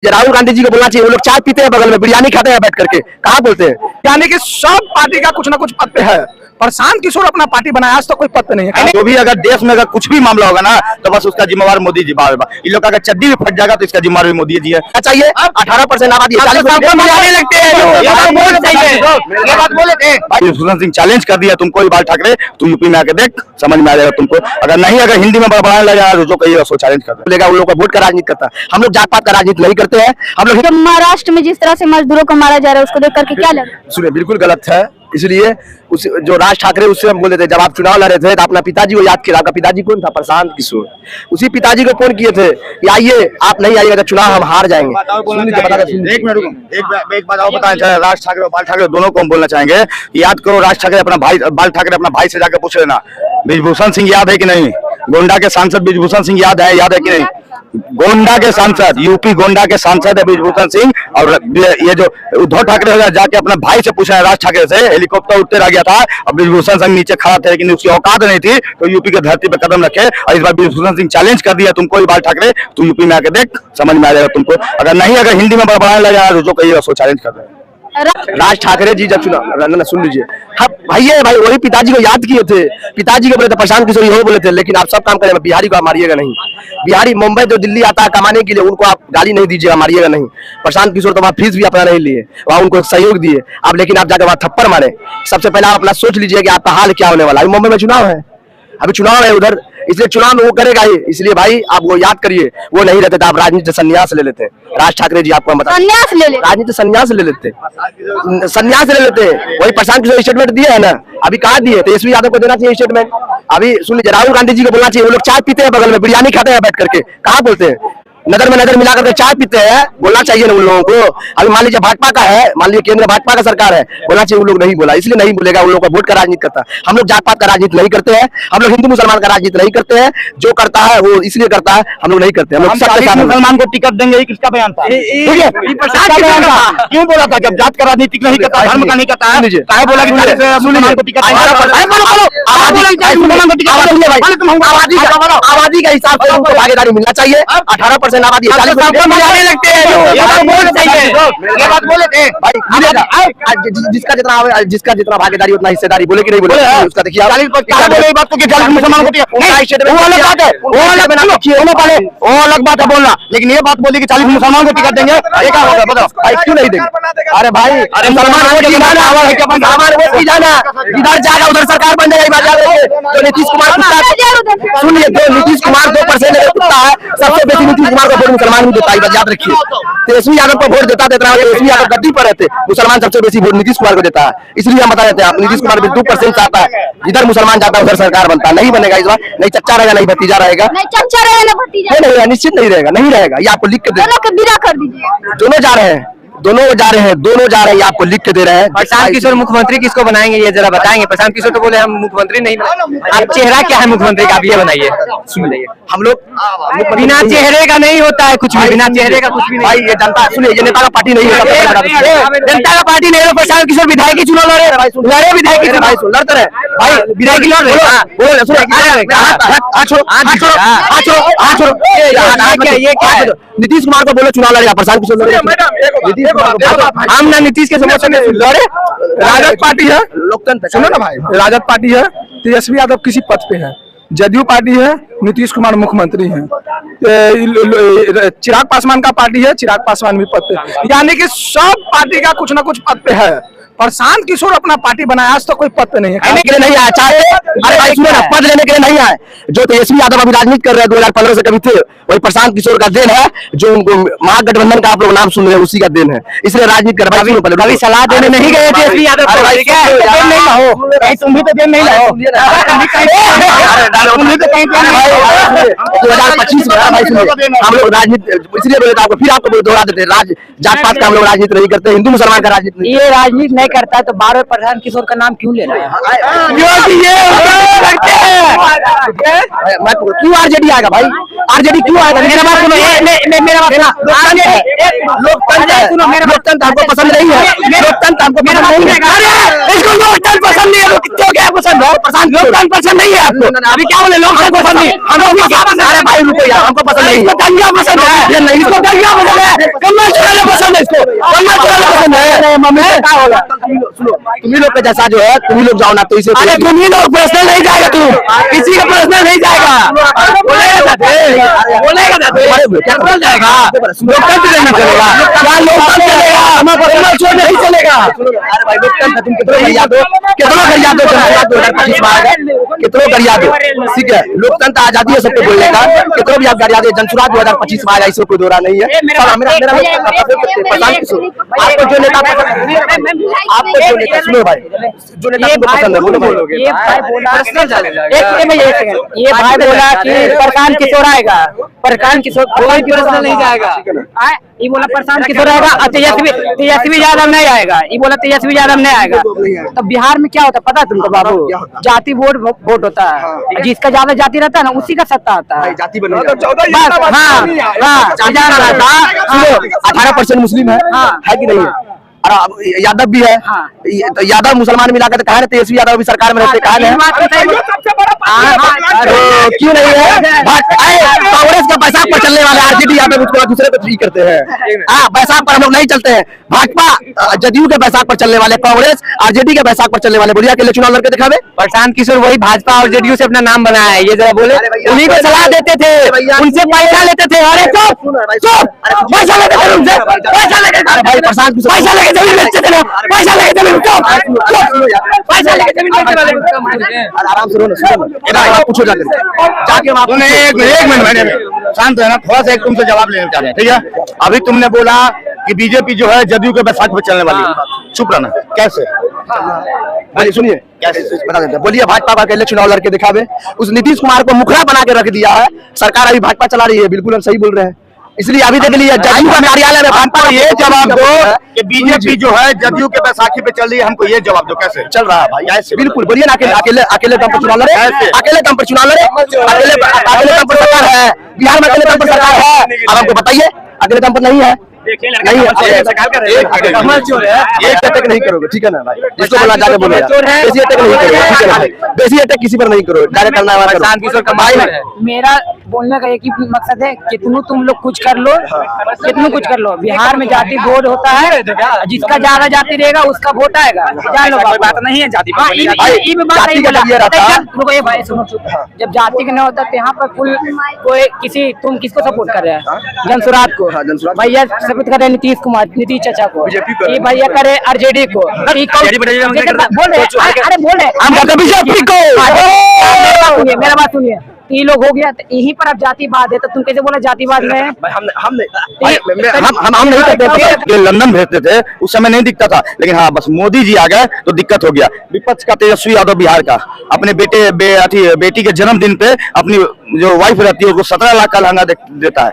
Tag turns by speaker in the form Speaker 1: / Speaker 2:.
Speaker 1: राहुल गांधी जी को बोलना चाहिए, वो लोग चाय पीते हैं बगल में, बिरयानी खाते हैं बैठ करके, कहाँ बोलते हैं?
Speaker 2: यानी कि सब पार्टी का कुछ ना कुछ पद पे है। प्रशांत किशोर अपना पार्टी बनाया, आज तक कोई पद पे नहीं है।
Speaker 3: जो भी अगर देश में अगर कुछ भी मामला होगा ना तो बस उसका जिम्मेवार मोदी जी। बार बार इन लोग का अगर चड्डी भी फट जाएगा तो इसका जिम्मेवार भी मोदी जी है।
Speaker 1: चाहिए 18% आबादी, 40% लगते हैं।
Speaker 3: ये बात बोले थे बिजभूषण सिंह चैलेंज कर दिया तुमको बाल ठाकरे, तू यूपी में आके देख, समझ में आ जाएगा तुमको। अगर हिंदी में बढ़ाने लगा तो जो कहिएगा सो चैलेंज कर बोलेगा। उन लोग का वोट का राजनीति करता है, हम लोग जात पात का राजनीति नहीं करते हैं। हम लोग
Speaker 4: महाराष्ट्र में जिस तरह से मजदूरों को मारा जा रहा है उसको देख करके क्या लग रहा है?
Speaker 1: सुनिए, बिल्कुल गलत है। इसलिए उस जो राज ठाकरे उससे हम बोले थे, जब आप चुनाव लड़े थे तो अपना पिताजी को याद किया। आपका पिताजी कौन था? प्रशांत किशोर। उसी पिताजी को फोन किए थे कि आइए, आप नहीं आइएगा तो चुनाव हम हार जाएंगे।
Speaker 3: एक मिनट रुको, एक बात और बताना चाहे, राज ठाकरे और बाल ठाकरे दोनों को हम बोलना चाहेंगे, याद करो राज ठाकरे अपना भाई, बाल ठाकरे अपना भाई से जाकर पूछ लेना, बिजभूषण सिंह याद है कि नहीं? गोंडा के सांसद बिजभूषण सिंह याद है कि नहीं? गोंडा के सांसद, यूपी गोंडा के सांसद है बिजभूषण सिंह। और ये जो उद्धव ठाकरे हो जाके अपने भाई से पूछा है राज ठाकरे से, हेलीकॉप्टर उठते रह गया था और बिजभूषण सिंह नीचे खड़ा थे, लेकिन उसकी औकात नहीं थी तो यूपी के धरती पे कदम रखे। और इस बार बिजभूषण सिंह चैलेंज कर दिया तुमको बाल ठाकरे, तू यूपी में आके देख, समझ में आ जाएगा तुमको। अगर हिंदी में बढ़ाने लगा तो जो कहिएगा सो चैलेंज कर रहे हैं।
Speaker 1: राज ठाकरे जी जब चुनाव, सुन लीजिए, हाँ भाई वही पिताजी को याद किए थे। पिताजी को बोले थे प्रशांत किशोर हो बोले थे, लेकिन आप सब काम करें, बिहारी को आप मारिएगा नहीं। बिहारी मुंबई जो दिल्ली आता है कमाने के लिए, उनको आप गाली नहीं दीजिएगा, मारिएगा नहीं। प्रशांत किशोर तो वहाँ फीस भी अपना नहीं लिए, वहाँ उनको सहयोग दिए आप, लेकिन आप जाकर वहाँ थप्पड़ मारे। सबसे पहले आप अपना सोच लीजिए कि आपका हाल क्या होने वाला है। मुंबई में चुनाव है, अभी चुनाव है उधर, इसलिए चुनाव में वो करेगा ही। इसलिए भाई आप वो याद करिए, वो नहीं रहते तो आप राजनीति संन्यास ले लेते। राज ठाकरे जी आपको बता,
Speaker 4: संन्यास ले ले,
Speaker 1: राजनीति संन्यास ले लेते, संन्यास ले लेते। वही प्रशांत किशोर स्टेटमेंट दिए है ना, अभी कहा दिए, तेजस्वी यादव को देना चाहिए स्टेटमेंट। अभी सुन लीजिए, राहुल गांधी जी को बोलना चाहिए, वो लोग चाय पीते हैं बगल में, बिरयानी खाते हैं बैठ करके, कहाँ बोलते हैं? नजर में नजर मिला करके चाय पीते हैं, बोलना चाहिए ना उन लोगों को। अभी मान लीजिए भाजपा का है, मान लीजिए केंद्र भाजपा का सरकार है, बोलना चाहिए, उन लोग नहीं बोला, इसलिए नहीं बोलेगा। उन लोग का वोट का राजनीति करता है, हम लोग जात पात का राजनीति नहीं करते हैं। हम लोग हिंदू मुसलमान का राजनीति नहीं करते हैं। जो करता है वो इसलिए करता है, हम लोग नहीं करते। हम लोग
Speaker 3: मुसलमान को टिकट देंगे, किसका बयान था? ठीक है, क्यों बोला था जब जात का राजनीति नहीं करता, धर्म का नहीं करता है, काहे बोला कि मुसलमान को टिकट?
Speaker 1: आबादी के हिसाब से उनको भागीदारी मिलना चाहिए। 18% आबादी, 40% लगते हैं।
Speaker 3: ये बात बोले थे
Speaker 1: जिसका जितना भागीदारी उतना हिस्सेदारी, बोले कि नहीं बोले? उसका देखिए,
Speaker 3: वो अलग बात है बोलना, लेकिन ये बात बोली कि 40 मुसलमान को टिकट देंगे, ये क्या होगा बताओ?
Speaker 1: क्यों नहीं देंगे? अरे भाई, मुसलमान वोट जाना, इधर जाएगा उधर सरकार बन जाएगा। तो नीतीश कुमार सुनिए, नीतीश कुमार 2% कुत्ता है, सबसे बेसी नीतीश कुमार को वोट मुसलमान ही देता है, याद रखिए। तेजस्वी यादव को वोट देता है, तेजस्वी यादव गद्दी पर रहते, मुसलमान सबसे बेसी वोट नीतीश कुमार को देता है। इसलिए हम बता देते हैं, नीतीश कुमार 2% आता है, जिधर मुसलमान जाता है उधर सरकार बनता है। नहीं बनेगा इस बार, नहीं चच्चा रहेगा, नहीं भतीजा रहेगा, निश्चित नहीं रहेगा, नहीं रहेगा। ये आपको लिख के दे, दोनों जा रहे हैं, दोनों जा रहे हैं, ये आपको लिख के दे रहे हैं।
Speaker 5: प्रशांत किशोर मुख्यमंत्री किसको बनाएंगे ये जरा बताएंगे? प्रशांत किशोर तो बोले हम मुख्यमंत्री नहीं, आप चेहरा क्या है मुख्यमंत्री का, आप ये बनाइए। सुनिए,
Speaker 1: हम लोग
Speaker 5: बिना चेहरे का नहीं होता है कुछ भी, बिना चेहरे का कुछ भी नहीं।
Speaker 1: भाई ये जनता, सुनिए, ये नेता का पार्टी नहीं है,
Speaker 5: जनता का पार्टी नहीं है। प्रशांत किशोर विधायक चुनाव लड़े, विधायक
Speaker 1: लड़ते रहे भाई, विधायक लड़ रहे। नीतीश कुमार को बोले चुनाव लड़ेगा, प्रशांत किशोर लड़े।
Speaker 2: हम ना नीतीश के समर्थन में लड़े। राजद पार्टी है,
Speaker 1: लोकतंत्र,
Speaker 2: सुनो ना भाई, राजद पार्टी है, तेजस्वी यादव किसी पद पे है। जदयू पार्टी है, नीतीश कुमार मुख्यमंत्री हैं। चिराग पासवान का पार्टी है, चिराग पासवान भी पद पे, यानी कि सब पार्टी का कुछ ना कुछ पद पे है। प्रशांत किशोर अपना पार्टी बनाया, आज तक कोई पद पे नहीं है,
Speaker 1: लेने के लिए नहीं आया। चाहे अरे भाई सुनो ना, पद लेने के लिए नहीं आए। जो तेजस्वी यादव अभी राजनीति कर रहे हैं 2015 से कभी थे, वही प्रशांत किशोर का देन है। जो उनको महागठबंधन का आप लोग नाम सुन रहे हैं, उसी का देन है, इसलिए राजनीति कर रहे हैं।
Speaker 5: कभी सलाह देने नहीं गए तेजस्वी यादव को,
Speaker 1: तुम भी तो देन नहीं लाओ। 2025 में हम लोग राजनीति इसलिए बोले आपको, फिर आपको दोहरा देते, जात पात का हम लोग राजनीति नहीं करते, हिंदू मुसलमान का राजनीति।
Speaker 4: ये राजनीति नहीं
Speaker 5: नहीं करता है तो बार बार प्रशांत किशोर का नाम क्यों ले रहा है?
Speaker 1: क्योंकि ये करते हैं। क्यों आरजेडी आएगा भाई? आरजेडी क्यों आएगा? मेरा बात सुनो, मेरा बात सुनो। लोकतंत्र हमको पसंद नहीं है, लोकतंत्र हमको पसंद नहीं है। अरे इसको लोकतंत्र पसंद नहीं है, क्यों क्या पसंद है? प्रशांत लोकतंत्र पसंद नहीं है आपको? अभी क्या बोले? लोकतंत्र पसंद नहीं, हमको क्या पसंद है? अरे भाई रुको यार, हमको पसंद नहीं, इसको दंगा पसंद है। ये नहीं, इसको दंगा पसंद है, कमल चुराना पसंद है, इसको कमल चुराना पसंद है। मम्मी क्या होगा? सुनो, तुम्ही लोग का जैसा जो है, तुम ही लोग जाओ ना, तो इसे अरे तुम ही लोग पर्सनल नहीं जाएगा, तुम किसी का पर्सनल नहीं जाएगा, बोलेगा क्या बोल जाएगा? लोकतंत्र नहीं चलेगा, क्या लोकतंत्र चलेगा? हमारा छोड़ नहीं चलेगा। अरे भाई लोकतंत्र तुम कितना कर याद हो, कितना कर याद हो, 2025 में आएगा, कितना कर याद हो, ठीक है? लोकतंत्र आजादी है सबको बोलने का, कितना भी आप याद है। जनसुराज 2025 में आएगा, इसमें कोई दो राय नहीं है। आपको जो नेता आपको जो नेता सुनो भाई, जो नेता आपको पसंद है बोलो।
Speaker 5: ये भाई बोला कि प्रशांत किशोर आएगा, प्रशांत किशोर कोई पर्सनल नहीं जाएगा। ये बोला प्रशांत किशोर आएगा, तेजस्वी यादव नहीं आएगा। ये बोला तेजस्वी यादव नहीं आएगा। तो बिहार में क्या होता है पता है तुमको बाबू? जाति वोट होता है, जिसका ज्यादा जाति रहता है ना उसी का सत्ता आता है।
Speaker 1: जाति बन 18% मुस्लिम है कि नहीं है? और यादव भी है, तो यादव मुसलमान मिलाकर तो कहा तेजस्वी यादव भी सरकार में रहते, कहा क्यों नहीं है? कांग्रेस का पैसा पर चलने वाले आरजेडी यादव उसको दूसरे पे फ्री करते हैं। पैसा पर हम लोग नहीं चलते हैं। भाजपा जदयू के पैसा पर चलने वाले, कांग्रेस आरजेडी के पैसा पर चलने वाले, बोलिए अकेले चुनाव लड़के दिखावे।
Speaker 5: प्रशांत किशोर वही भाजपा और जेडीयू से अपना नाम बनाया है, ये जरा बोले। उन्हीं को सलाह देते थे, उनसे पैसा लेते थे। अरे चुप चुप, पैसा लेते थे उनसे, पैसा लेके पैसा लेके जमीन बेचते थे, पैसा लेके जमीन, पैसा लेके जमीन बेचने वाले। आराम से रो ना, पूछो जाके
Speaker 3: एक मिनट शांत है ना, थोड़ा सा एक तुमसे जवाब लेना चाह रहे हैं, ठीक है? अभी तुमने बोला कि बीजेपी जो है जदयू के बैसाख पे चलने वाली है, चुप रहना, कैसे?
Speaker 1: बोलिए, सुनिए कैसे बता देते हैं। बोलिए भाजपा का अकेले चुनाव लड़के दिखावे। उस नीतीश कुमार को मुखरा बना के रख दिया है सरकार, अभी भाजपा चला रही है। बिल्कुल हम सही बोल रहे हैं, इसलिए अभी देख लीजिए जदयू का कार्यालय में भाजपा
Speaker 3: ये जवाब दो कि बीजेपी जो है जदयू के बैसाखी पे चल रही है, हमको ये जवाब दो कैसे
Speaker 1: चल रहा है भाई? ऐसे बिल्कुल बोलिए ना, अकेले दम पर चुनाव लड़े, अकेले दम पर चुनाव लड़े, अकेले दम पर सरकार है बिहार में, अकेले दम पर सरकार है। अब हमको बताइए अकेले दम पर नहीं है, नहीं एक अटैक नहीं करोगे, ठीक है ना भाई? जिसको बोला जाके बोलो, बेसी अटैक नहीं करोगे, ठीक है भाई? बेसी अटैक किसी पर नहीं करो, डायरेक्ट करना है।
Speaker 5: मेरा बोलने का एक ही मकसद है, कितनू तुम लोग कुछ कर लो, कितनू कुछ कर लो, बिहार में जाति वोट होता है, जिसका ज्यादा जाति रहेगा उसका वोट आएगा। जान लो बात नहीं है जाति भाई, सुनो, जब जाति का नहीं होता तो यहाँ पर कुल कोई किसी, तुम किसको सपोर्ट कर रहे हैं? जनसुराज को भैया सपोर्ट कर रहे हैं, नीतीश कुमार, नीतीश चाचा को, ये भैया करे आरजेडी को, बोल रहे बीजेपी को। मेरा बात सुनिए, ये लोग हो गया तो यहीं पर अब जातिवाद है, तो तुम कैसे बोला जातिवाद में?
Speaker 3: हम नहीं करते, लंदन भेजते थे उस समय नहीं दिखता था, लेकिन हाँ बस मोदी जी आ गए तो दिक्कत हो गया। विपक्ष का तेजस्वी यादव बिहार का अपने बेटी के जन्मदिन पे अपनी जो वाइफ रहती है उसको 17 लाख का लहंगा देता है।